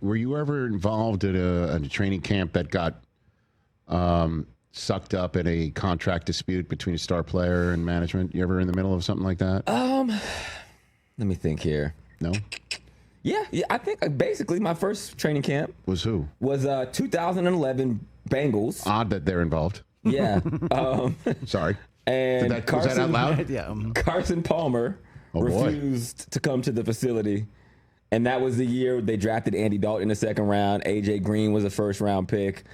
were you ever involved at a training camp that got sucked up in a contract dispute between a star player and management? You ever in the middle of something like that? Let me think here. No? Yeah, I think basically my first training camp Was who? was 2011 Bengals. Odd that they're involved. Yeah. Sorry. And Was that out loud? Yeah. Carson Palmer Oh, boy. refused to come to the facility. And that was the year they drafted Andy Dalton in the second round. A.J. Green was a first-round pick.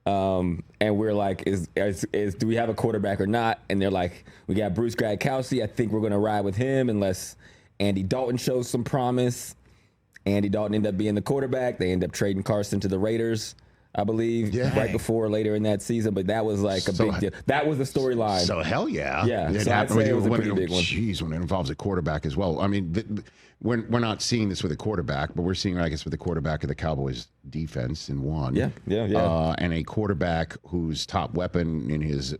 And we're like, do we have a quarterback or not? And they're like, we got Bruce Gradkowski. I think we're going to ride with him unless Andy Dalton shows some promise. Andy Dalton ended up being the quarterback. They ended up trading Carson to the Raiders, I believe, right before later in that season. But that was like a big deal. That was the storyline. So hell yeah. Yeah. It So I'd happened say it was a pretty big one. Jeez, when it involves a quarterback as well. I mean, we're not seeing this with a quarterback, but we're seeing, I guess, with the quarterback of the Cowboys defense in one. Yeah. And a quarterback whose top weapon in his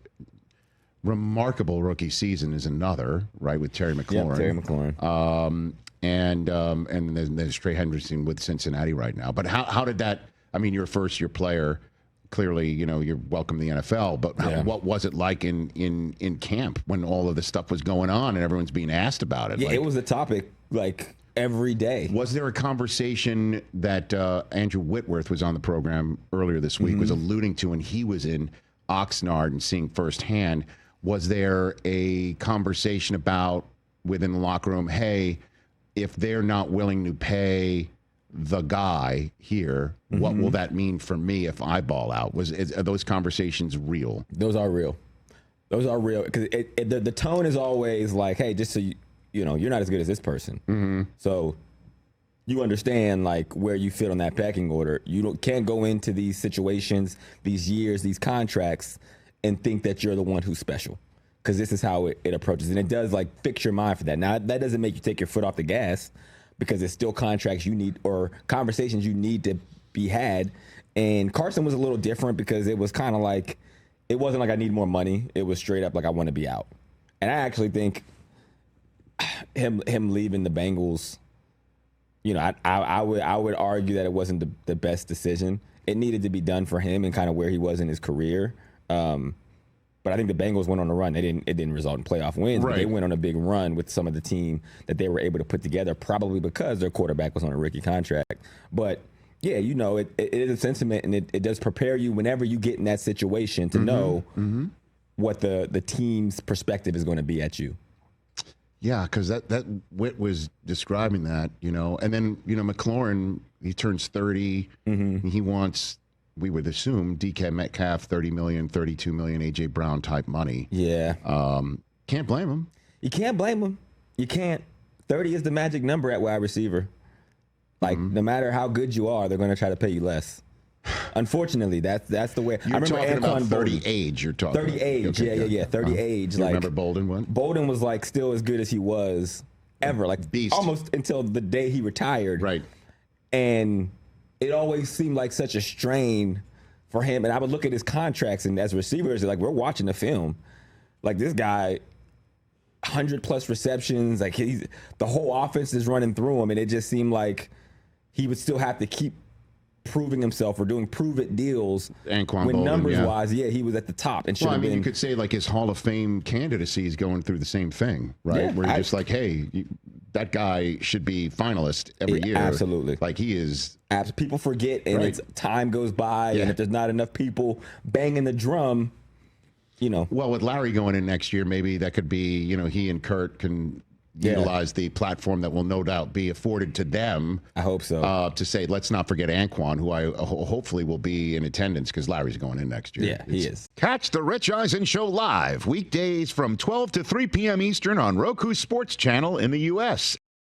remarkable rookie season is another, right, with Terry McLaurin. Yeah, Terry McLaurin. And then there's Trey Hendrickson with Cincinnati right now. But how did that? I mean, you're a first-year player. Clearly, you're welcome to the NFL. But what was it like in camp when all of this stuff was going on and everyone's being asked about it? Yeah, it was a topic like every day. Was there a conversation that Andrew Whitworth was on the program earlier this week was alluding to, and he was in Oxnard and seeing firsthand? Was there a conversation about within the locker room, hey, if they're not willing to pay the guy here, what will that mean for me if I ball out? Are those conversations real? Those are real. Because the tone is always like, hey, just so you're not as good as this person. So you understand like where you fit on that pecking order. You can't go into these situations, these years, these contracts, and think that you're the one who's special. Because this is how it approaches. And it does like fix your mind for that. Now, that doesn't make you take your foot off the gas because it's still contracts you need or conversations you need to be had. And Carson was a little different because it was kind of like, it wasn't like I need more money. It was straight up like I want to be out. And I actually think him leaving the Bengals, I would argue that it wasn't the best decision. It needed to be done for him and kind of where he was in his career. But I think the Bengals went on a run. It didn't result in playoff wins, but they went on a big run with some of the team that they were able to put together, probably because their quarterback was on a rookie contract. But yeah, it is a sentiment, and it does prepare you whenever you get in that situation to know what the team's perspective is going to be at you. Yeah, because that Witt was describing that, and then McLaurin, he turns 30, and he wants, we would assume, DK Metcalf, $30 million, $32 million, A.J. Brown type money. Yeah. Can't blame him. You can't blame him. You can't. 30 is the magic number at wide receiver. Like, no matter how good you are, they're going to try to pay you less. Unfortunately, that's the way. You're talking about 30 age. You're talking 30 age. Okay, Yeah. 30 age. You remember Bolden one? Bolden was like still as good as he was ever. Like beast. Almost until the day he retired. Right. And it always seemed like such a strain for him. And I would look at his contracts, and as receivers, like, we're watching the film. Like, this guy, 100+ receptions. Like, the whole offense is running through him, and it just seemed like he would still have to keep proving himself or doing prove-it deals. Anquan when Bolden, numbers-wise, he was at the top. And well, you could say, like, his Hall of Fame candidacy is going through the same thing, right? Yeah, Where you're just like, hey, that guy should be finalist every year. Absolutely. Like, he is. People forget, and time goes by, and if there's not enough people banging the drum, Well, with Larry going in next year, maybe that could be, he and Kurt can utilize the platform that will no doubt be afforded to them. I hope so. To say, let's not forget Anquan, who I hopefully will be in attendance because Larry's going in next year. Yeah, he is. Catch the Rich Eisen Show live weekdays from 12 to 3 p.m. Eastern on Roku Sports Channel in the U.S.